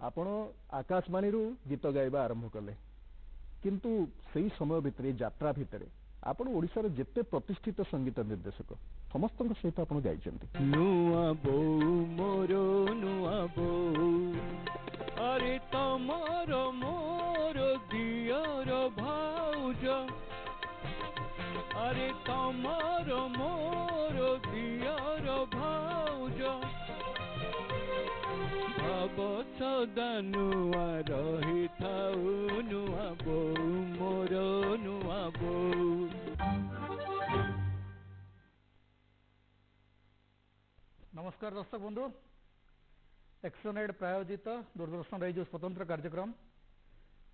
आपण आकाशवाणी गीत गाइबा आरंभ कले किंतु सही समय भितर यात्रा भितर आपण ओडिशार जेते प्रतिष्ठित संगीत निर्देशक समस्त सहित आपण गाइछन्ती। नुआ बो मोरो नुआ बो अरे तमर मोर दियर भाउज अरे तमर मोर दियर भाउज अब सदा नुआ रही थाउ नुआ बो मोर नुआ बो। नमस्कार दर्शक बंधु, एक्सोनेड प्रायोजित दूरदर्शन जो स्वतंत्र कार्यक्रम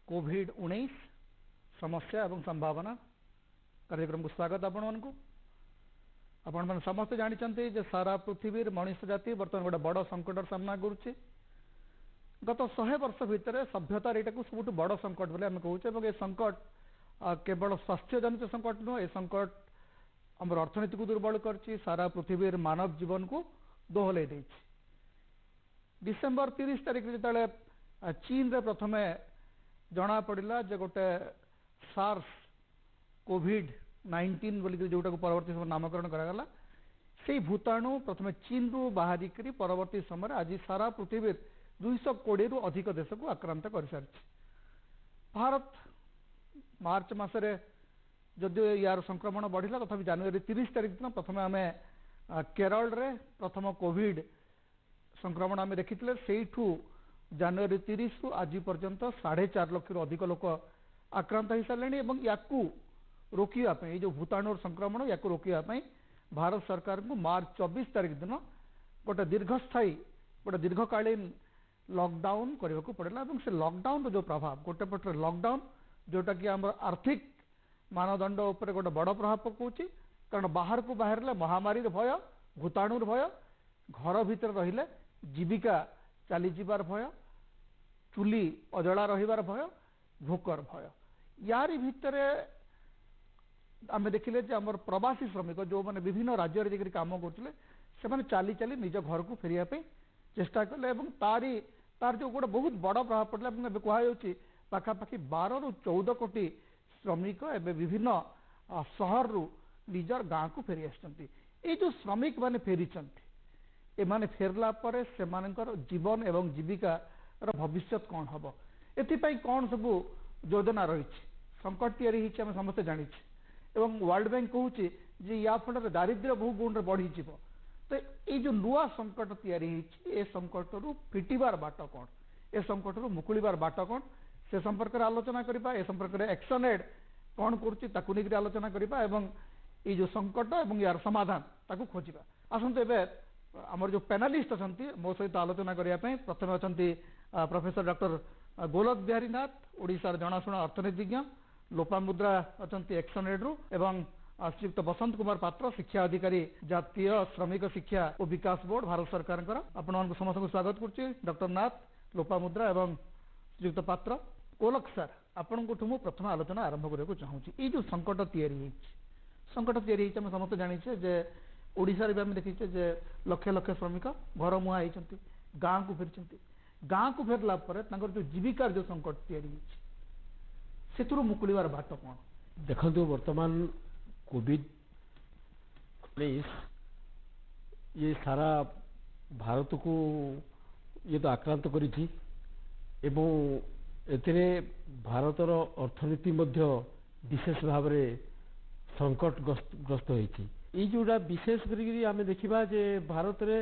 कोविड-19 समस्या एवं संभावना कार्यक्रम को स्वागत। आपण समस्त जानते जे सारा पृथ्वी मनुष्य जाति बर्तमान गोटे बड़ संकट सामना करुच्चे। गत 100 वर्ष भितर सभ्यतार यहाँ सब बड़ संकट बोले आम कहूँ। ये संकट केवल स्वास्थ्य जनित संकट नुह, ए संकट आम अर्थनीति को दुर्बल कर सारा पृथ्वी मानव जीवन को दोहल दे। डिसेम्बर 30 तारिख जो चीन रे प्रथम जना पड़ा जे गोटे सार्स कोविड-19 बोलिक जोटा को परवर्ती समय नामकरण करागला से भूताणु प्रथम चीन रु बाहरिक परवर्ती समय आज सारा पृथ्वी 220 रु अधिक देश को आक्रांत कर सारी। भारत मार्च मसरे जदि यार संक्रमण बढ़ला तथापि जनवरी 30 तारिख दिन प्रथम आम केरल रे प्रथम कोविड संक्रमण आम देखी से जनवरी 30 रु आज पर्यंत 4.5 लाख रु अधिक लोक आक्रांत हो सारे। या रोकने जो भूताणु संक्रमण या रोकने भारत सरकार को मार्च 24 तारिख दिन गोटे दीर्घस्थायी गोटे दीर्घकालीन लॉकडाउन करने को पड़ा। से लॉकडाउन जो प्रभाव गोटे पटे लॉकडाउन जोटा कि आम आर्थिक मानदंड उपर गोटे बड़ प्रभाव पकाउछि, कारण बाहर को बाहर महामारी भय भूताणुर भय घर भितर रहिले जीविका चली जीवार भय चुली अजला रहिबार भय भोकर भय। यारी भितर आम देखिले आम प्रवासी श्रमिक जो मैंने विभिन्न राज्य में काम करते से चली चली निज घर को फेरिया चेष्टा कले तार जो गोटे बहुत बड़ प्रभाव पड़ा। कहुच्छी पाखापाखि 12 रु 14 कोटी श्रमिक एवं विभिन्न सहर रु निजर गाँ को फेरी आसछन्ति। ये जो श्रमिक माने फेरी एमाने फेरला परे सेमानकर जीवन एवं जीविका भविष्य कौन हम एपाई कौन सब योजना रही संकट या समस्ते जानी एवं वर्ल्ड बैंक कहूँ या फल दारिद्र्य बहु गुण बढ़ी। तो ये जो नुआ संकट या संकट रु फिटिबार बाट कौन ए संकट रु मुकुलिबार बाट कौन से संपर्क में आलोचना करबा। ए संपर्क में एक्शनएड कौन कर आलोचना करबा एवं ये जो संकट एवं यार समाधान ताकू खोजा। आसतु एबे आमर जो पैनलिस्ट अच्छा मो सहित आलोचना करने प्रथम अच्छा प्रोफेसर डॉक्टर गोलक बिहारी नाथ ओडिशार जनाशुना अर्थनीतिज्ञ, लोपामुद्रा अच्छा एक्शनएड रु एवं श्रीयुक्त बसंत कुमार पात्र शिक्षा अधिकारी जातीय श्रमिक शिक्षा और विकास बोर्ड भारत सरकार आपण समस्त को स्वागत करुच्ची। डॉक्टर नाथ, लोपामुद्रा एवं श्रीयुक्त पात्र, गोलक सर आपण को प्रथम आलोचना आरंभ करने चाहूँगी। ये जो संकट या समस्त जानीचे जे ओडिशा भी आम देखीचे जे लक्ष लक्ष श्रमिक घर मुहा होती गाँ को फेरी। गाँ को फेरला जो जीविकार जो संकट या मुकुलिबार बाट कौन देखो। वर्तमान कोविड-19 ये सारा भारत को ये तो आक्रांत करिछि एवं एथिरे भारतर अर्थनीति मध्य विशेष भाव में संकट ग्रस्त होइछि। ये जोड़ा विशेष करी आम देखा जे भारत रे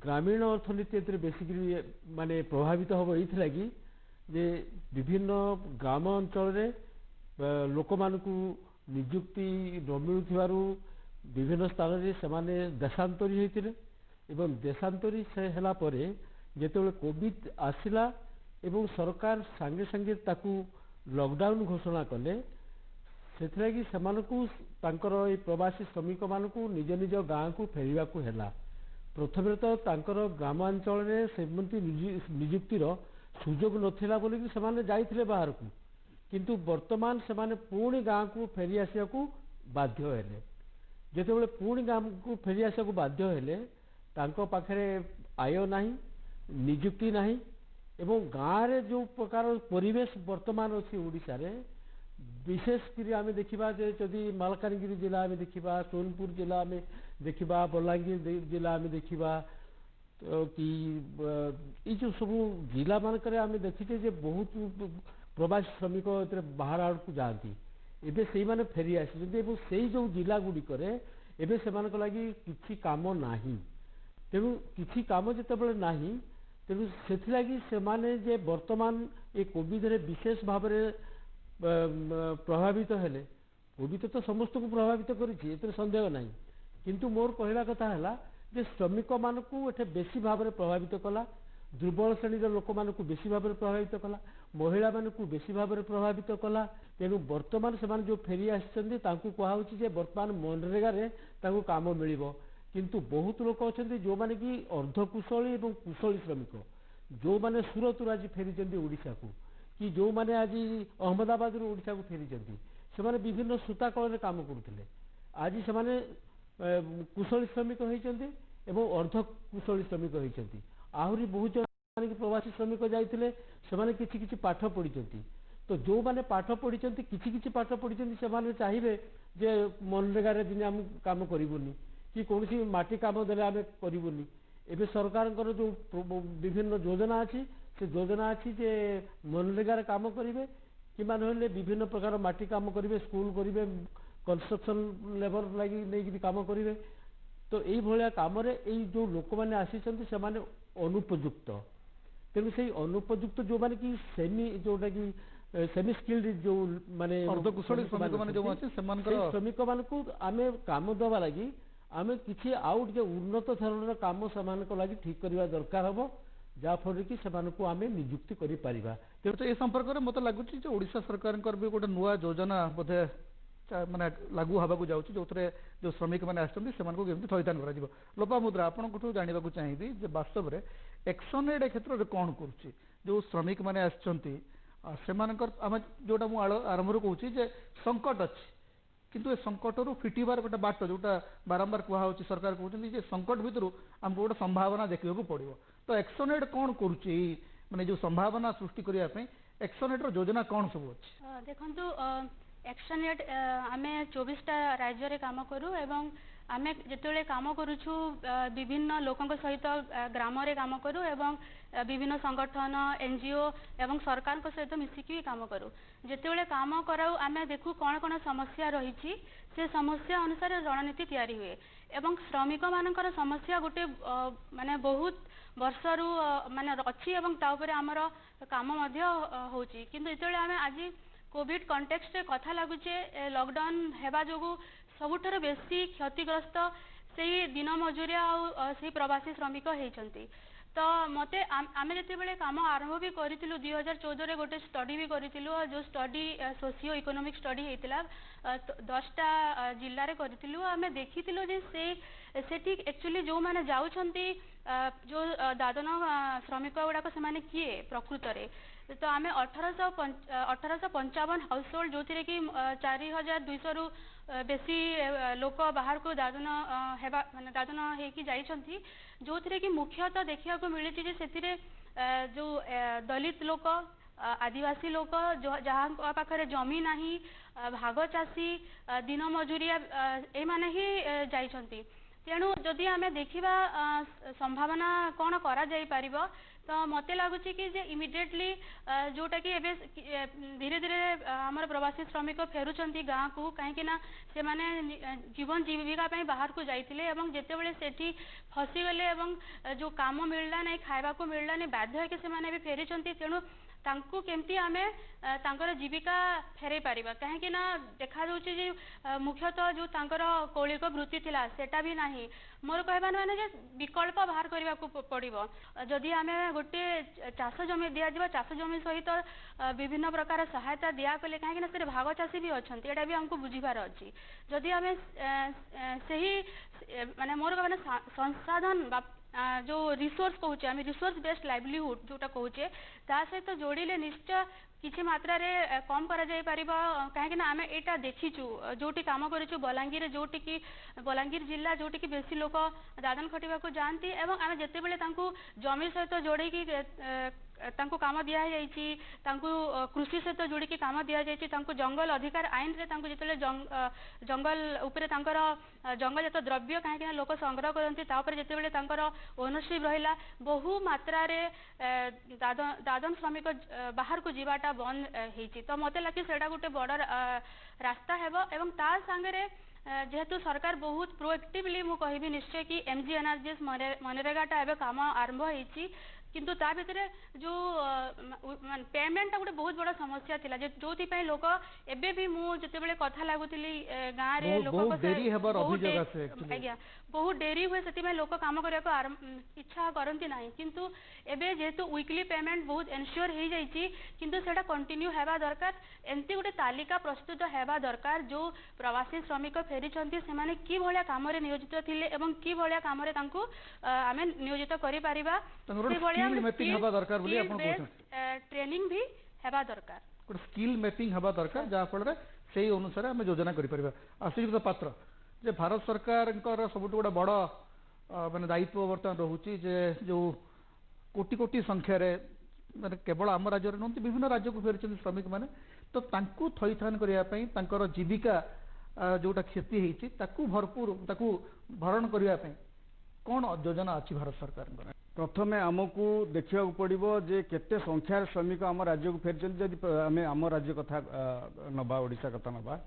ग्रामीण अर्थनीति बेसिकली माने प्रभावित हम ये जे विभिन्न ग्राम अंचल लोक मानकु निजुक्ति न मिलुथिबारु विभिन्न स्थान में सेमाने देशांतरी होते एवं देशांतरी से हला परे जेतेबेले कोविड आसिला एवं सरकार सांगे सांगे ताकू लॉकडाउन घोषणा कले सेथलागी सेमानकु तांकर ए प्रवासी श्रमिक मानकु निज निज गाँ को फेरिबा को हैला। प्रथम तो तांकर ग्रामांचल में सेमती निजुक्तिर सुजोग नथिला बोली कि सेमाने जाइथिले बाहर को, किंतु वर्तमान सेमाने पुणी गाँ को फेरी आसिया को बाध्य हेले। जेतेबेले पुणी गाँ को फेरी आसिया को बाध्य हेले तांको पाखरे आय नाही, निजुक्ति नाही एवं गाँव रे जो प्रकार परिवेश वर्तमान अच्छी ओडिशा रे विशेषकर आम देखा जदि मालकानगिरी जिला आम देखा सोनपुर जिला आम देखा बलांगीर जिला आम देखा तो कि ये जो सब जिला मानक आम देखीचे जे बहुत प्रवासी श्रमिक बाहर आड़ को जाती एबे से माने फेरी आसी से जो जिला गुड़िक एबे से लगी किसी काम नाही तेणु किसी काम जिते ना तेणु से माने जे वर्तमान ये कोविड रे विशेष भाव प्रभावित हेले कोविड तो समस्त को प्रभावित कर संदेह ना किंतु मोर कहवा कथा है जे श्रमिक मानक एठे बेसी भाव प्रभावित कला दुर्बल श्रेणी लोक मानक बेसी भाव प्रभावित कला महिला मानक बेसी भाव प्रभावित कला तेणु वर्तमान से जो फेरी आसी कहुच्छी जे वर्तमान मनरेगा रे काम मिल किंतु बहुत लोक अच्छा जो मैंने कि अर्धकुशली और कुशली श्रमिक जो मैंने सूरत आज फेरी ओडिशा को कि जो मैंने आज अहमदाबाद ओडिशा को फेरी से विभिन्न सूता कल काम करुले आज से कुशली श्रमिक होती अर्धकुशली श्रमिक होती आहरी बहुत जन प्रवासी श्रमिक जाते से किसी पाठ पढ़ी तो जो मैंने पाठ पढ़ी किसी पाठ पढ़ी से चाहिए जे मनरेगा दिन आम काम करूनी कि कौन सी माटी काम देले आम करूनी एवं सरकार जो विभिन्न योजना अच्छी से योजना अच्छी जे मनरेगा काम करेंगे कि माने विभिन्न प्रकार माटी काम करेंगे स्कूल करेंगे कंस्ट्रक्शन लेबर लगी नहीं काम करेंगे तो ये कम जो लोक मैंने आसी से अनुपयुक्त तेणु से अनुपयुक्त जो मैंने कि सेमी जोटा कि सेमी स्किल्ड जो माने अर्धकुशली श्रमिक माने जो अछि श्रमिक मान को आम काम दवा लगी आम किसी आउ टे उन्नत धरण काम से लगी ठीक करवा दरकार हम जहाँफल कि आम नियुक्ति करा तो ये संपर्क में मत लगुच ओडिशा सरकार भी गोटे नुआ योजना बोधे माने लागू हवा को जाऊँ जो जो श्रमिक मैंने आसमी थैथान कर लोपामुद्रा आपको जानवा चाहिए जे वास्तव में एक्शन एड क्षेत्र में कौन कर जो श्रमिक मैंने आसमानकर आम जोटा मुझे आरंभ कहूँ जे संकट अच्छी किंतु ए संकट रू फिटबार गोटे बाट जोटा बारंबार कहूँ सरकार कहते संकट भितर आमको गोटे संभावना देखा पड़ो तो एक्शन एड कौन कर माने जो संभावना सृष्टि करने एक्शन एड योजना कौन सब अच्छी देखो एक्शन एड आम 24टा राज्य रे काम करूँ एवं आम जिते काम करुछु विभिन्न लोकों सहित ग्राम रे काम करूँ एवं विभिन्न संगठन एनजीओ एवं सरकार सहित मिसिकी काम करूँ जिते काम कराऊ आम देखू कौन कौन समस्या रही से समस्या अनुसार रणनीति तैयारी हुए एवं श्रमिक मानकर समस्या गोटे माने बहुत वर्षरु माने अच्छी एवं ताऊपर आमर काम होची किंतु जिते आम आज कोविड कंटेक्स्ट कथा लगुचे लॉकडाउन हेबा जोगु सबुठार बेसी क्षतिग्रस्त से दिन मजूरिया से प्रवासी श्रमिक होती तो मते आमे जिते काम आरंभ भी करूँ 2014 रे गोटे स्टडी भी करूँ जो स्टडी सोशियो इकोनॉमिक स्टडी होता 10टा जिले में करूँ आम देखी से एक्चुअली जो मैंने जाऊँगी जो दादन श्रमिक गुड़ाक से किए प्रकृत में तो आम 1855 हाउस होल्ड जो थी कि 4200 रु बेसी लोक बाहर को दादन माने दादन होगी जाइछंती जो थी कि मुख्यतः देखा मिली जो दलित लोक आदिवासी लोक जो जहाँ पाखरे जमी नाही भाग चाषी दिन मजूरिया ए माने ही जाइछंती तेणु जदि आम देखा संभावना कौन करा जाई परिबो तो मत लगुच कि इमिडिएटली जोटा कि धीरे धीरे आमर प्रवासी श्रमिक फेरुंट गाँ को कहीं से माने जीवन जीविका बाहर को जाइए एवं जितेबाला से फसीगले जो काम मिलला नहीं खावा को मिलला नहीं बाध्य से फेरी तेणु तांकु केमती आमे तांकर जीविका फेरे पारिबा कहीं देखा जाउछि जे मुख्यतः जो तांकर कौलिक वृत्ति थिला सेटा भी नाही मोर कहबा माने जे विकल्प बाहर करबा को पड़िबो जदि आमे गोटे चाष जमी दिया जिबा चाष जमी सहित विभिन्न प्रकार सहायता दिया कले कहीं से भाग चाषी भी अच्छी एटा भी हमको बुझीबार अच्छी जदि आमे सही माने मोर कहबा संसाधन जो रिसोर्स कहूचे आम रिसोर्स बेस्ड लाइवलीहुड जोटा कहूचे ता सहित जोड़िले निश्चय किसी मात्रा रे कम करा जाय परिबा कहीं आम एटा देखीचु जोटी काम करूँ बलांगीर जोटी की बलांगीर जिला जोटी की बेसी लोक दादन खटिबा को जानती एवं आम जिते बेले तांकु जमी सहित जोड़े तांको काम दिया जायछि तांको कृषि सहित जोड़िकी काम दिया जायछि तांको जंगल अधिकार आईन रे तांको जेतले जंगल उपरे तांकर जंगल जत द्रव्य कहीं लोक संग्रह करती जिते तांकर ओनरशिप रहिला बहु मात्रा रे दादन श्रमिक बाहर को जीवाटा बंद होती तो मत लगे सेटा गोटे बड़ रास्ता हेबो एवं ता संगे जेहेतु सरकार बहुत प्रोएक्टिवली मु कहबी निश्चय कि MGNRGS मनरेगाटा एबे काम आरंभ होईची किंतु ता भितर जो पेमेंट गोटे बहुत बड़ा समस्या थिला जो लोक एबे भी मु जते कथा लागुतिली गाँ रे लोक आज्ञा बहुत डेरी हुए से लोक काम करने को इच्छा करती ना किंतु एबे जेहेतु वीकली पेमेंट बहुत एनश्योर हो जाइए किंतु सेटा कंटिन्यू हेबा दरकार एमती गोटे तालिका प्रस्तुत हेबा दरकार जो प्रवासी श्रमिक फेरी से माने कि भलिया काम रे नियोजित थिले एवं कि भलिया काम रे तांको आमे नियोजित करि परिबा से भलिया मैपिंग हेबा दरकार बोली आपण कहछन ट्रेनिंग भी हेबा दरकार गोटे स्किल मैपिंग हेबा दरकार जहा फल से अनुसार आम योजना करें आश्रित पात्र जे भारत सरकार सब गोटे बड़ माने दायित्व बर्तमान रोचे जे जो कोटी कोटी संख्यार माने केवल आम राज्य नुहत विभिन्न राज्य को फेरी श्रमिक मैंने तो तांकु थईथान करने जीविका जोटा क्षति होती भरपूर भरण करने कौन योजना अच्छी भारत सरकार प्रथमे आमको देखा पड़ो जे केते संख्यार श्रमिक आम राज्य को फेरी जदि आम आम राज्य कथा नबा ओडिशा कथा नबा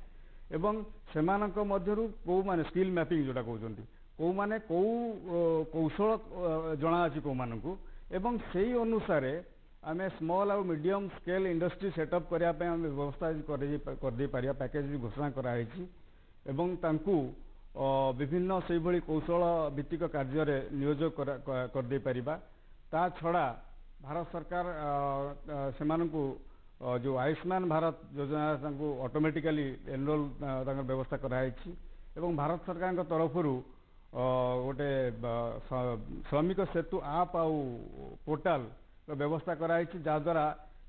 एवं सेमानक मध्यरु को माने स्किल मैपिंग जोटा कहउचंती को माने को कौशल जणा अछि को मानकु एवं सेही अनुसार आम स्मॉल और मीडियम स्केल इंडस्ट्री सेटअप करने व्यवस्था कर दे पारिया पैकेज भी घोषणा कराई एवं तांकु विभिन्न से भली कौशल भित्तिक कार्य नियोजक कर दे परिबा ता छड़ा भारत सरकार सेमानकु जो आयुष्मान भारत योजना ऑटोमेटिकली एनरोल व्यवस्था कराई एवं भारत सरकार तरफ गोटे श्रमिक सेतु आप आउ पोर्टाल व्यवस्था कराई जहाद्वारा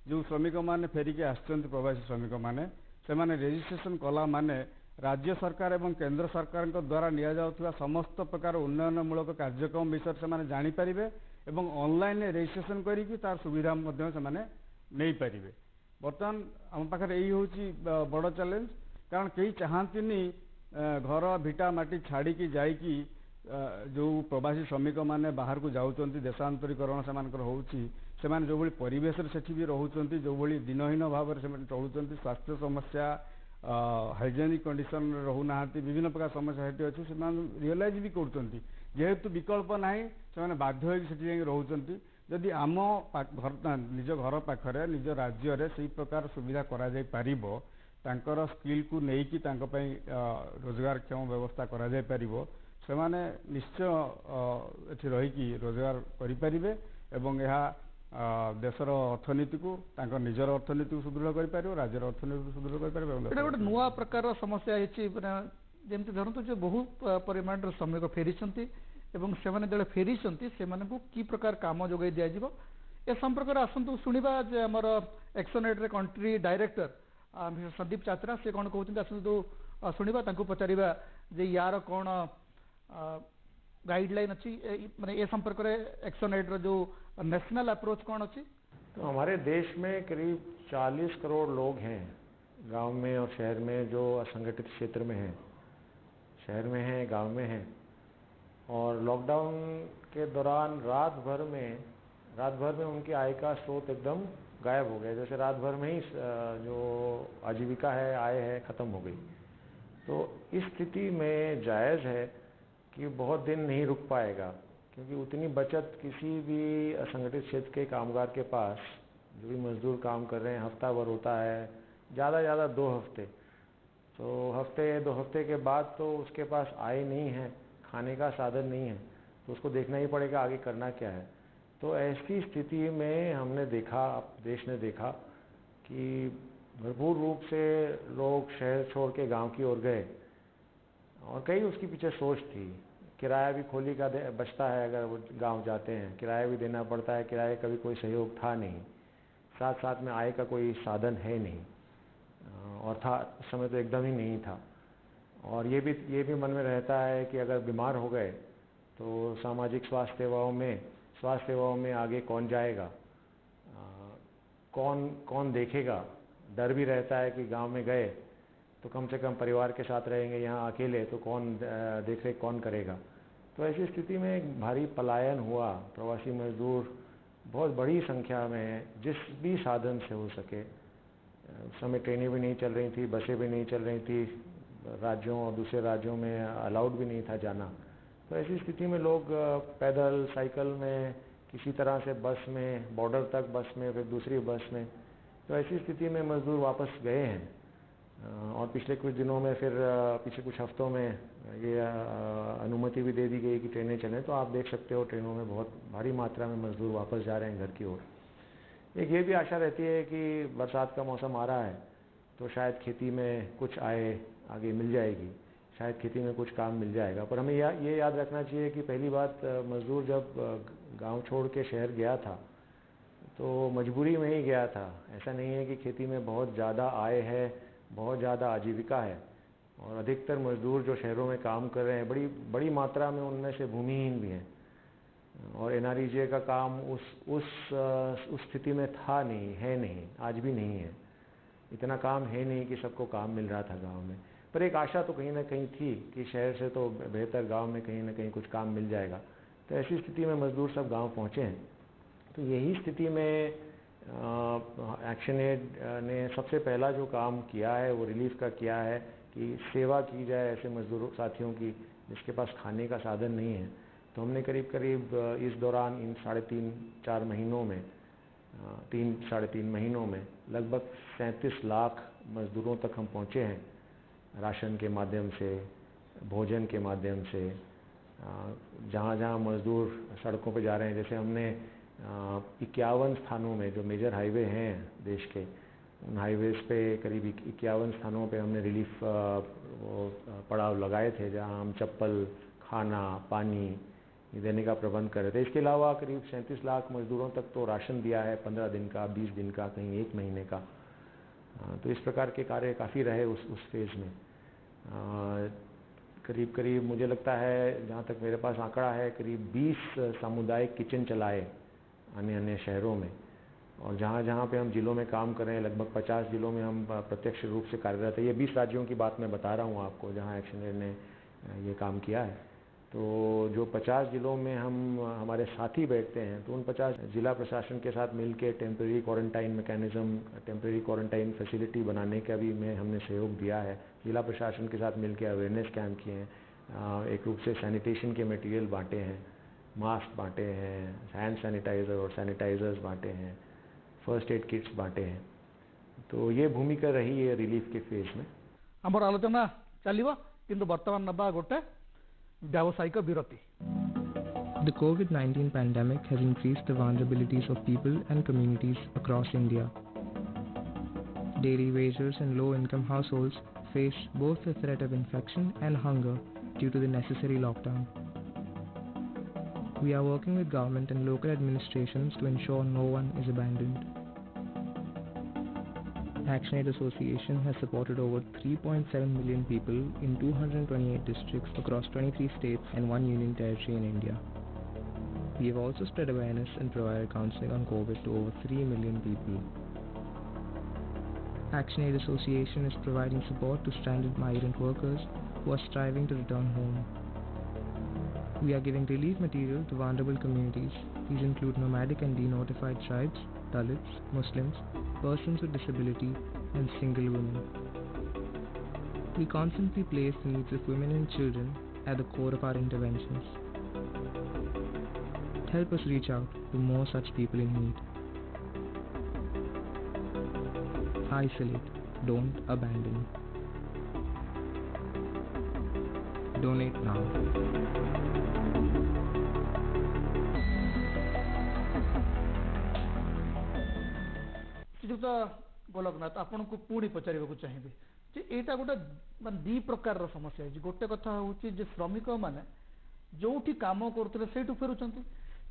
जो श्रमिक मैंने फेरिकी आसुच्च प्रवासी श्रमिक मैंने से रेजिस्ट्रेशन कला माने राज्य सरकार एवं केंद्र सरकार द्वारा निया जाउथुवा समस्त प्रकार उन्नयनमूलक कार्यक्रम विषय से जानीपर एवं ऑनलाइन रेजिस्ट्रेशन करिकी तार सुविधा नहीं पारे बर्तमान आम पाखे यही हूँ बड़ चैलेंज कारण कई चाहती घर भिटा माटी छाड़ी जाइकी जो प्रवासी श्रमिक मैंने बाहर को जाऊँच देशांतरीकरण से जो भली परिवेश से भी रोच जो भली दिनहीन भाव में चलुँच स्वास्थ्य समस्या हाइजेनिक कंडीशन रोना विभिन्न प्रकार समस्या हेटी अच्छी से रियलाइज भी करुँच जेहेतु विकल्प ना से बाध्य रोच जदि आम निज घर पाखरे निज राज्य से प्रकार सुविधा करा जाय पारिबो तांकर स्किल को लेकिन रोजगार क्षम व्यवस्था करा जाय पारिबो से माने निश्चय एठी रहीकि रोजगार करिपारिबे एवं यह देशर अर्थनीति को तांकर निजर अर्थनीति को सुदृढ़ करिपारिबो राज्यर अर्थनीति को सुदृढ़ करिपारिबो एटा गोटे नुआ प्रकार समस्या हेछि जेमति धरंतु जे बहुत परिमाण श्रमिक फेरिछंती एवं से माने जळे फेरिछंती से माने को की प्रकार काम जोगाई दिया जिवो ए संपर्क रे आसंतु सुनिबा जे हमर एक्सोनेट रे कंट्री डायरेक्टर संदीप चात्रा से कौन कहते आसतु शुणा तांको पचारिबा जे यार कौन गाइडलाइन अच्छी माने ए संपर्क रे एक्सोनेट रो जो नेशनल अप्रोच कौन अच्छी। तो हमारे देश में करीब 40 करोड़ लोग हैं गांव में और शहर में जो असंगठित क्षेत्र में हैं, शहर में हैं, गांव में हैं। और लॉकडाउन के दौरान रात भर में उनकी आय का स्रोत एकदम गायब हो गया, जैसे रात भर में ही जो आजीविका है, आय है, ख़त्म हो गई। तो इस स्थिति में जायज़ है कि बहुत दिन नहीं रुक पाएगा, क्योंकि उतनी बचत किसी भी असंगठित क्षेत्र के कामगार के पास, जो भी मजदूर काम कर रहे हैं, हफ्ता भर होता है, ज़्यादा 2 हफ्ते। तो हफ्ते 2 हफ्ते के बाद तो उसके पास आय नहीं है, खाने का साधन नहीं है, तो उसको देखना ही पड़ेगा आगे करना क्या है। तो ऐसी स्थिति में हमने देखा, देश ने देखा कि भरपूर रूप से लोग शहर छोड़ के गांव की ओर गए, और कई उसके पीछे सोच थी। किराया भी खोली का बचता है, अगर वो गांव जाते हैं किराया भी देना पड़ता है, किराए का भी कोई सहयोग था नहीं, साथ साथ में आय का कोई साधन है नहीं, और था उस समय तो एकदम ही नहीं था। और ये भी मन में रहता है कि अगर बीमार हो गए तो सामाजिक स्वास्थ्य सेवाओं में आगे कौन जाएगा, कौन कौन देखेगा, डर भी रहता है कि गांव में गए तो कम से कम परिवार के साथ रहेंगे, यहाँ अकेले तो कौन देख रेख कौन करेगा। तो ऐसी स्थिति में एक भारी पलायन हुआ। प्रवासी मजदूर बहुत बड़ी संख्या में जिस भी साधन से हो सके, उस समय ट्रेनें भी नहीं चल रही थी, बसें भी नहीं चल रही थी, राज्यों और दूसरे राज्यों में अलाउड भी नहीं था जाना। तो ऐसी स्थिति में लोग पैदल, साइकिल में, किसी तरह से बस में, बॉर्डर तक बस में, फिर दूसरी बस में, तो ऐसी स्थिति में मजदूर वापस गए हैं। और पिछले कुछ दिनों में, फिर पिछले कुछ हफ्तों में ये अनुमति भी दे दी गई कि ट्रेनें चलें। तो आप देख सकते हो ट्रेनों में बहुत भारी मात्रा में मजदूर वापस जा रहे हैं घर की ओर। एक ये भी आशा रहती है कि बरसात का मौसम आ रहा है तो शायद खेती में कुछ आय आगे मिल जाएगी, शायद खेती में कुछ काम मिल जाएगा। पर हमें ये याद रखना चाहिए कि पहली बात, मजदूर जब गांव छोड़ के शहर गया था तो मजबूरी में ही गया था। ऐसा नहीं है कि खेती में बहुत ज़्यादा आय है, बहुत ज़्यादा आजीविका है। और अधिकतर मजदूर जो शहरों में काम कर रहे हैं, बड़ी मात्रा में उनमें से भूमिहीन भी हैं। और एनआरईजीए का काम उस स्थिति में था नहीं, है नहीं, आज भी नहीं है। इतना काम है नहीं कि सबको काम मिल रहा था गांव में। पर एक आशा तो कहीं ना कहीं थी कि शहर से तो बेहतर गांव में कहीं ना कहीं कुछ काम मिल जाएगा। तो ऐसी स्थिति में मजदूर सब गांव पहुंचे हैं। तो यही स्थिति में एक्शन एड ने सबसे पहला जो काम किया है वो रिलीफ का किया है कि सेवा की जाए ऐसे मजदूर साथियों की जिसके पास खाने का साधन नहीं है। तो हमने करीब करीब इस दौरान इन 3.5-4 महीनों में 3-3.5 महीनों में लगभग 37 लाख मजदूरों तक हम पहुँचे हैं, राशन के माध्यम से, भोजन के माध्यम से। जहाँ जहाँ मजदूर सड़कों पर जा रहे हैं, जैसे हमने 51 स्थानों में जो मेजर हाईवे हैं देश के, उन हाईवेज पे करीब 51 स्थानों पे हमने रिलीफ पड़ाव लगाए थे, जहाँ हम चप्पल, खाना, पानी देने का प्रबंध कर रहे थे। इसके अलावा करीब 37 लाख मजदूरों तक तो राशन दिया है, 15 दिन का, 20 दिन का, कहीं 1 महीने का। तो इस प्रकार के कार्य काफ़ी रहे उस फेज़ में। करीब करीब मुझे लगता है, जहाँ तक मेरे पास आंकड़ा है, करीब 20 सामुदायिक किचन चलाए अन्य अन्य शहरों में। और जहाँ जहाँ पे हम जिलों में काम कर रहे हैं, लगभग 50 जिलों में हम प्रत्यक्ष रूप से कार्यरत है। ये 20 राज्यों की बात मैं बता रहा हूँ आपको जहाँ एक्शन एड ने ये काम किया है। तो जो 50 जिलों में हमारे साथी बैठते हैं, तो उन 50 जिला प्रशासन के साथ मिलकर temporary quarantine mechanism, temporary quarantine facility बनाने का भी हमने सहयोग दिया है। जिला प्रशासन के साथ मिलकर अवेयरनेस कैंप किए हैं, एक रूप से सैनिटेशन के मटेरियल बांटे हैं, मास्क बांटे हैं, हैंड सैनिटाइज़र और सैनिटाइज़र्स बांटे हैं, फर्स्ट एड किट्स बांटे हैं। तो ये भूमिका रही है रिलीफ के फेज में। आमर आलोचना चलिबो किंतु वर्तमान नबा गोटे व्यावसायिक विरति। The COVID-19 pandemic has increased the vulnerabilities of people and communities across India. Daily wagers and low-income households face both the threat of infection and hunger due to the necessary lockdown. We are working with government and local administrations to ensure no one is abandoned. ActionAid Association has supported over 3.7 million people in 228 districts across 23 states and 1 union territory in India. We have also spread awareness and provided counseling on COVID to over 3 million people. ActionAid Association is providing support to stranded migrant workers who are striving to return home. We are giving relief material to vulnerable communities. These include nomadic and denotified tribes, Dalits, Muslims, persons with disability, and single women. We constantly place the needs of women and children at the core of our interventions. Help us reach out to more such people in need. Isolate, don't abandon. Donate now. श्रीयुक्त गोलकनाथ आपन को पुणी पचारिबा चाहिए जे एटा गोटे मान दी प्रकार समस्या है। गोटे कथा होची जे श्रमिक माने जोठी काम करते से फेरुचंती,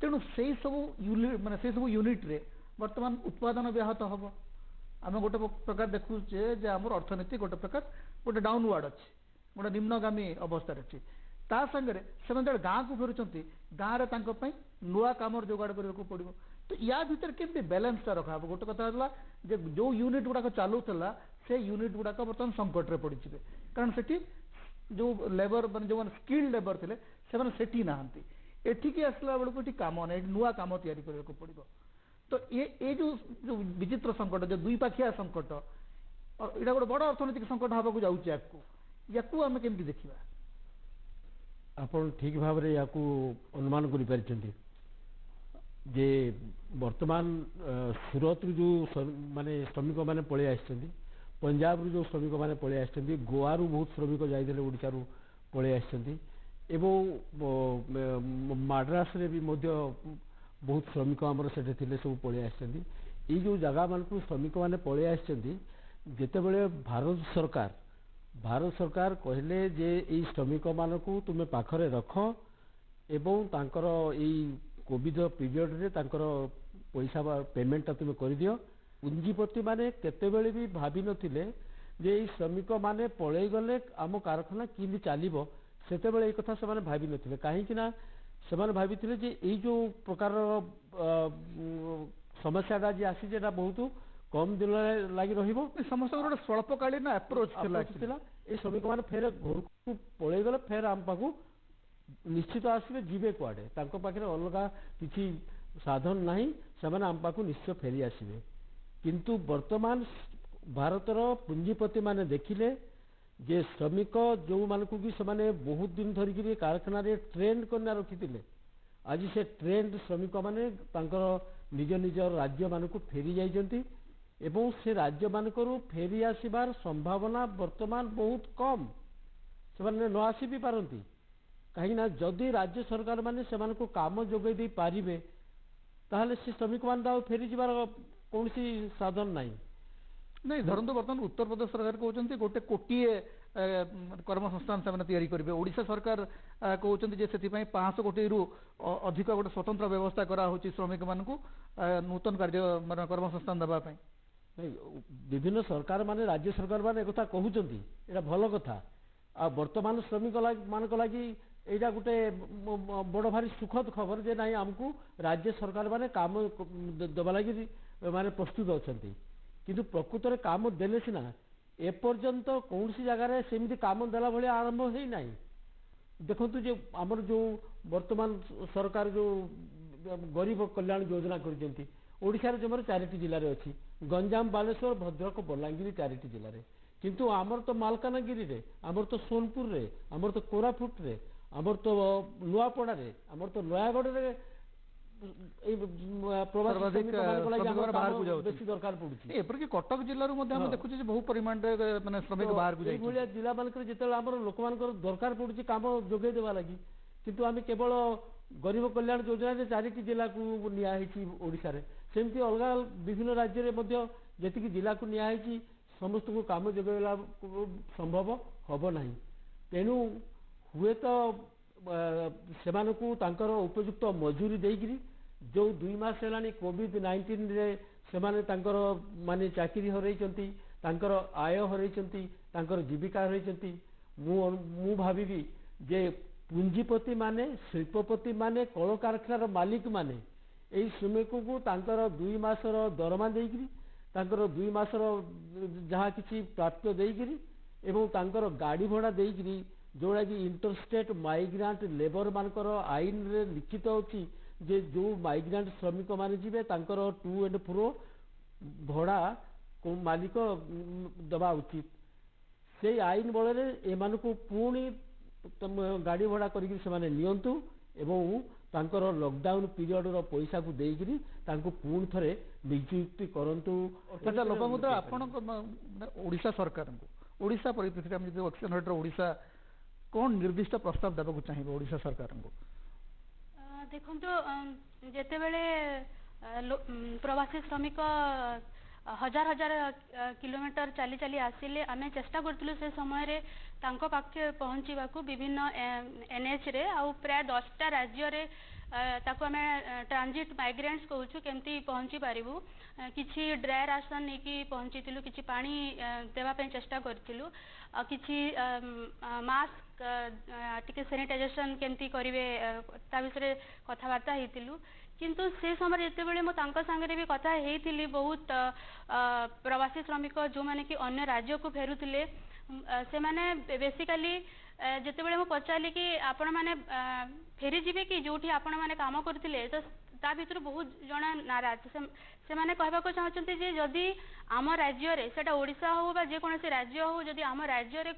तेणु से सब यूनिट माने से सब यूनिट रे वर्तमान उत्पादन व्याहत हम। आम गोटे प्रकार देखुचे जे आम अर्थनीति गोटे प्रकार गोटे डाउनवर्ड अच्छी, गोटे निम्नगामी अवस्था अच्छी। ता संगे से गाँ को फेरुंट गाँव में नुआ कम जोगाड़ करने पड़ो तो या भीतर केमती बैलेंसटा रखा गोटे कथा है जो यूनिट गुड़ाक चलूला से यूनिट गुड़ाक बर्तमान संकट में पड़े कारण से जो लेबर मान जो स्किल्ड लेबर थे से ना एठिकी आसला बेलू ये कम ना नुआ कम तैयारी करने पड़ो तो ये जो विचित्र संकट जो दुई पाखिया संकट और यहाँ गोटे बड़ अर्थनैतिक संकट हाँ जाकू आम केमती देखा आपण ठीक भाव में या अनुमान कर जे वर्तमान सूरत रू जो माने श्रमिक मैंने पलि आसछन्ती पंजाब रू जो श्रमिक मैंने पलि आसछन्ती गोवा रू बहुत श्रमिक जाइले ओडिशा रू पलि आसछन्ती एवं मद्रास रे भी मध्य बहुत श्रमिक आमर से सब पलि आसछन्ती ये जो जगह मान श्रमिक मैंने पलि आसछन्ती जेतेबेले भारत सरकार कहले जे ये श्रमिक मानकू तुमे पाखरे रख एवं तांकर ई कोविड पीरियड रे तांकर पैसा पेमेंटा तुम कर दियो पुंजीपति माने केतेबेले भी भाभी नथिले जे ई श्रमिक माने पळेई गले आम कारखाना किंदी चलिबो सेतेबेले ए कथा से माने भाभी नथिले काहे कि ना से माने भाबिथिले जे ई जो प्रकार समस्याटा जे आसी जेटा बहुत कम दिन लगी रहिबो समस्त गोटे स्वल्पकालीन अप्रोच थिला ए श्रमिक माने फेर घर को पळेई गले फेर आम पाखु निश्चित आसवे जीवे कुआडे तांको पाखरे अलगा किछि साधन नाही सेमाने आम पाखु निश्चय फेरी आसवे किंतु वर्तमान भारतर पुंजीपति माने देखिले जे श्रमिक जो मानकु कि सेमाने बहुत दिन धरिकी कारखाना रे ट्रेंड करना रखिथिले आज से ट्रेंड श्रमिक माने तांकर निज निज राज्य मानकु फेरी जाइजंती एवं से राज्य मानकरू फेरी आसीबार संभावना वर्तमान बहुत कम सेमाने न आसी भी पारंती कहीं जदि राज्य सरकार माने सेमानकु काम जोगै दे पारिबे ताहले से श्रमिक मान फेरी जीवार कौन सी साधन नहीं नहीं धरतु बर्तमान उत्तर प्रदेश सरकार कहते गोटे कोटिए कर्मसंस्थान से तैयारी करेंगे ओडिशा सरकार कहते 500 कोटी रु अधिक गोटे स्वतंत्र व्यवस्था करा होची श्रमिक मानकु नूतन कार्य कर्मसंस्थान देवाई विभिन्न सरकार माने राज्य सरकार माने एक कहते यहाँ भल कथा आ वर्तमान श्रमिक मान लगी यहाँ गोटे बड़ भारी सुखद खबर जे ना आमको राज्य सरकार माने काम देवा लगी माने प्रस्तुत अच्छा किंतु प्रकृत में काम देले सीना एपर्यंत कौन सी जगार सेमती काम देला भाई आरंभ है ना देखु जो आमर जो वर्तमान सरकार जो गरीब कल्याण योजना कर जमार 4टी जिले में अच्छी गंजाम बालेश्वर भद्रक बलांगीर 4टी जिले में किंतु आमर तो मालकानगिरी रे आमर तो सोनपुर रे आमर तो कोरापुट रे आमर तो नुआपड़ा रे आमर तो नयागढ़ रे कटक जिलूर देखुचे बहु परिमाण माने श्रमिक बाहर को जिला मान जो लोक मान दरकार पड़ुची काम जोगे देवा लगी किंतु आम केवल गरीब कल्याण योजना 4टी जिला को निया सेमती अलग विभिन्न राज्य में जी जिला को निया समस्त को काम जोगेला संभव हम ना तेणु हुए तो तांकर उपयुक्त मजूरी देकरी जो 2 मास है कोविड-19 रे सेमाने तांकर माने चाकरी हरैचंती तांकर आय हरैचंती तांकर जीविका हरैचंती मु भाबी जे पुंजीपति माने शिल्पपति माने कल कारखानार मालिक माने एई श्रमिक को तांकर 2 मासर दरमा देकरी तांकर 2 मासर जहाँ किसी प्राप्त देकरी एवं तांकर गाड़ी भड़ा देकरी जोड़ा कि इंटरस्टेट माइग्रांट लेबर मानकर आईन रे लिखित अच्छी जे जो माइग्रांट श्रमिक माने जीवे तांकर 2 and 4 भड़ा को मालिक दबा उचित से आईन बल एमान को पुणी गाड़ी भड़ा करके से माने नियंतु एवं तांकर लॉकडाउन पीरियड रो पैसा को देकरी तांको पुणी थरे नियुक्ति करंतु लोकमुद्रा आपण ओडिशा सरकार को ओडिशा परिप्रेक्षित हम जो एक्शन हेड ओडिशा कौन निर्दिष्ट प्रस्ताव देवाक चाहिए ओडिशा सरकार को देखो जेते बेले प्रवासी श्रमिक हजार हजार किलोमीटर चली चली आसिले आमे चेष्टा करथिलु से समय रे तांको पाखे पहुंचीबाकू विभिन्न एनएच रे आ प्राय 10टा राज्य रे ताकू आमे ट्रांजिट माइग्रेंट्स कहूँ केमती पहुँची पारिबू किछि ड्राई राशन नहीं कि पहुँची किछि पानी देवाई चेष्टा करूँ किछि मास्क टिके सैनिटाइजेशन केमती करेंगे ता विषय कथबार्ता होइतिलु किंतु से समय जितेबाला मो सांगे भी कथा होइतिली बहुत प्रवासी श्रमिक जो माने कि अन्य राज्य को फेरुतिले से माने बेसिकली जितेबाला मो पचारि कि आपण माने फेरी जीवे कि जोठी आपण माने काम करथिले तो ता भितर बहुत जना नाराज से माने कहबा को चाहछन्ती जे जदी आम राज्य रे सेटा ओडिसा हो बा जे कोनोसी राज्य हो जदी आम राज्य रे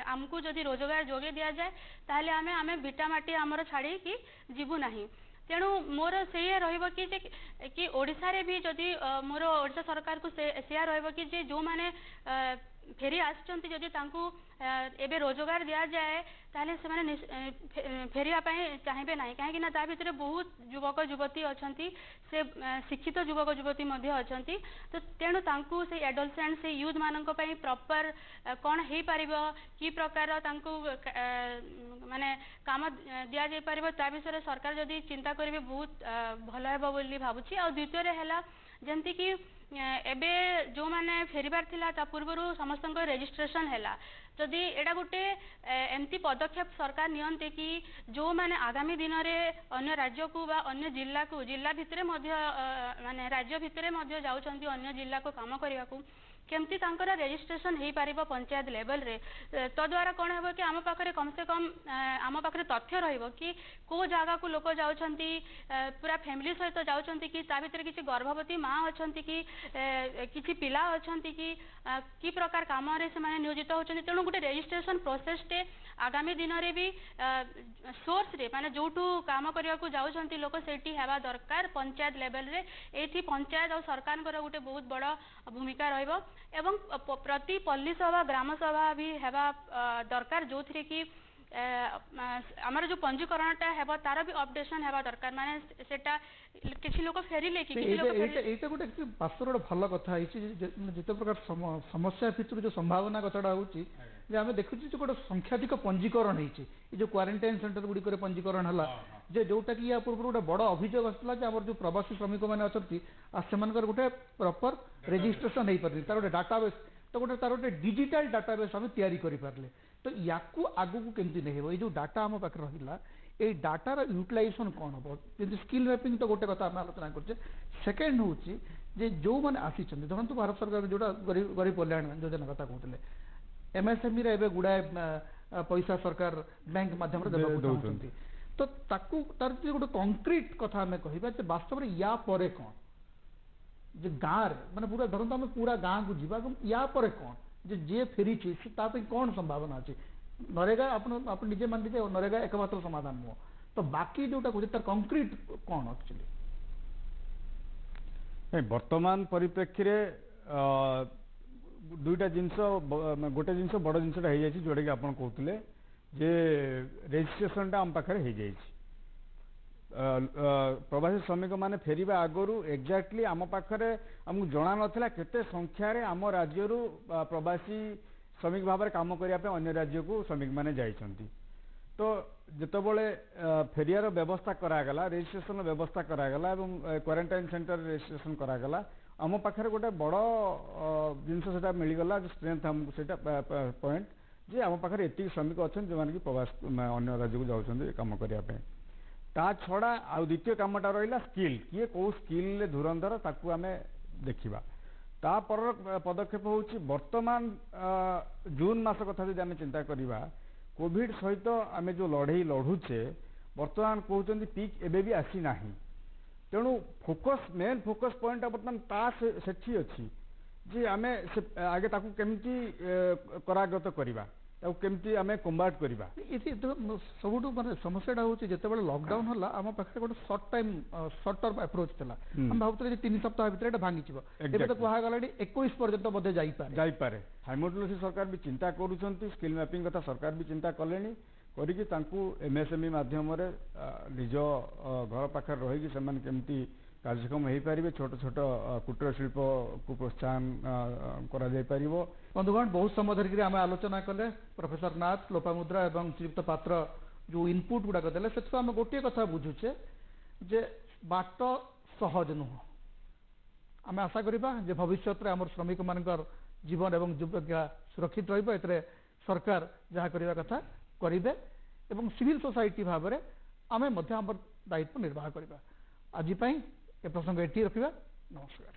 हमकु जदी रोजगार जोगे दिया जाए ताहले आमे बिटा माटी हमर छाड़ी कि जीवु नाही तेणु मोर से रहिबो कि ओडिसा रे भी जदी मोर ओडिसा सरकार को से रहिबो कि जे जो माने फेरी आछन्ती जदी तांकू एबे रोजगार दिया जाए ताहले से माने फेरिया पई चाहिबे नाही काहे कि ना ता भितर बहुत युवक युवती अछन्ती से शिक्षित युवक युवती मध्ये अछन्ती तो तेणु तांकू से एडोलसेंट से यूथ मानक पई प्रॉपर कोन हेई परिबो की प्रकार तांकू माने काम दिया जाय परिबो ता विषय सरकार जदी चिंता करिवे बहुत भलो हेबो बोली भाबुची आ द्वितीय रे हैला जेंति कि एबे जो माने फेरिबार थिला ता पूर्वरु समस्त रेजिस्ट्रेशन हैला जदि एडा गोटे एमती पदक्षेप सरकार नियंते कि जो माने आगामी दिन में अन्य राज्य को बा अन्य जिला को जिला भितरे माने राज्य भितरे जाउछन्ती अन्य जिला को काम करिया को केमती तांकर रेजिस्ट्रेशन हो पारिबो पंचायत लेवल रे तो द्वारा कौन हेबो कि आम पाखरे कम से कम आम पाखरे तथ्य रहिबो कि को जगह को लोक जाउछन्ती पूरा फैमिली सहित जाउछन्ती कि ता भितर किछि गर्भवती माँ अछन्ती कि किछि पिला अछन्ती कि प्रकार काम रे से माने नियोजित होछन्ती तेणु गोटे रेजिस्ट्रेशन प्रोसेस टे आगामी दिन रे भी सोर्स रे माने जोटू काम करिया को जाउछन्ती लोक सेठी हेबा दरकार पंचायत लेवल रे एथि पंचायत और सरकार को गोटे बहुत बड़ भूमिका रहिबो एवं प्रति पल्ली सभा ग्राम सभा भी हेबा दरकार जो थी कि आमर जो पंजीकरणटा हेबो तार भी अपडेशन हेबा दरकार माने सेटा किछि लोक फेरिले कि किछि लोक एटा गोटे वास्तव भल कथा हिची जिते प्रकार समस्या भितर जो संभावना कथाटा होची जे आमे देखुची जे गोटे संख्याधिक पंजीकरण हिची ए जो क्वारंटाइन सेंटर गुडी करे पंजीकरण हला जे जोटा कि या पूर्व गोटे बड़ अभियोग आसला जे हमर जो प्रवासी श्रमिक माने अछंती आ सेमानकर गोटे प्रॉपर रजिस्ट्रेशन हेई परली तार गोटे डाटाबेस तो गोटे तार गोटे डिजिटल डाटाबेस हम तैयारी करि पारले तो याकू आगु को केमती नहीं हेबो ए जो डाटा हम पाखरे रहिला ए डाटार यूटिलाइजेशन कौन हम जब स्किल मैपिंग तो गोटे कथा आलोचना कर सेकेंड हूँ जे जो मैंने आसी धरतु भारत सरकार जोटा गरीब कल्याण योजना कथा कहते एमएसएमई रे गुड़ाए पैसा सरकार बैंक माध्यम चाहते तो तार गोटे कंक्रीट कथा आम कह वास्तव में या परे कौन जे गाँव माने पूरा धरतु आम पूरा गाँव को जीवा या परे कौन जे फेरी कौन संभावना अच्छी नरेगा आप निजे मान लीजिए नरेगा एकमात्र समाधान नुह तो बाकी जोटा कहे तार कंक्रीट कौन एक्चुअली वर्तमान परिप्रेक्षी रे दुईटा जिनस गोटे जिनस बड़ जिनसटा हो जाए जोटा कि आप कहते जे रेजिस्ट्रेशन आम पाखे हो जाए प्रवासी श्रमिक माने फेरिबा आगरू एक्जाक्टली आम पाखे आमको जना नाला केते संख्यार आम राज्य प्रवासी श्रमिक भाव में कम करने अन्य राज्य को श्रमिक मैंने जाइछन्ति तो जितेबाला फेरियार व्यवस्था करागला रेजिस्ट्रेशन व्यवस्था करागला एवं क्वारंटाइन सेंटर रेजिस्ट्रेशन करागला आम पाखे गोटे बड़ जिनस से मिलगला स्ट्रेंथ हमको से पॉइंट जे आम पाखे एति श्रमिक अच्छा जो मैंने कि प्रवास अन्य राज्य को जाऊँ कम करने ता छड़ा आ द्वितीय कामटा रहा स्किल किए कौ स्किल धुरंधर ताकू आम देखा तापर पदक्षेप हूँ वर्तमान जून मास कथा जो आम चिंता करवा कोविड सहित आम जो लड़े लड़ुचे वर्तमान कहते पीक एबे भी आसी ना तेणु फोकस मेन फोकस पॉइंट बर्तमान ता सेठी अच्छी जे आम आगे ताकू केमती करागत करवा केमती आम कम्बाट करवा सबुठ माने समस्याटा हूँ जिते लॉकडाउन है आम पाखे गोटे सर्ट टर्म अप्रोच था आम भावुले 3 सप्ताह भर भांगी तो कहगला 21 पर्यंत बोधे जापे हाइमोडोलोसी सरकार भी चिंता करुँच स्किल मैपिंग कथा सरकार भी चिंता कले करी एमएसएमई माध्यम निज घर पाखे रही केमती कार्यक्रम हो पारे छोट छोट कुटीर शिल्प को प्रोत्साहन करा बंधुगण बहुत समय धरिक आम आलोचना कले प्रोफेसर नाथ लोपामुद्रा और श्रीयुक्त पात्र जो इनपुट गुड़ाक देले से आम गोटे कथा बुझुचे जे बाट सहज नुह आम आशा करिबा जे भविष्य में आम श्रमिक मानकर जीवन एवं जीविका सुरक्षित रहिबो एतरे सरकार जहाँ करबा कथा करिबे एवं सिविल सोसाइटी भाव में आमे मध्य आम दायित्व निर्वाह करिबा। आज पई ए प्रसंग एठी रखिबा। नमस्कार।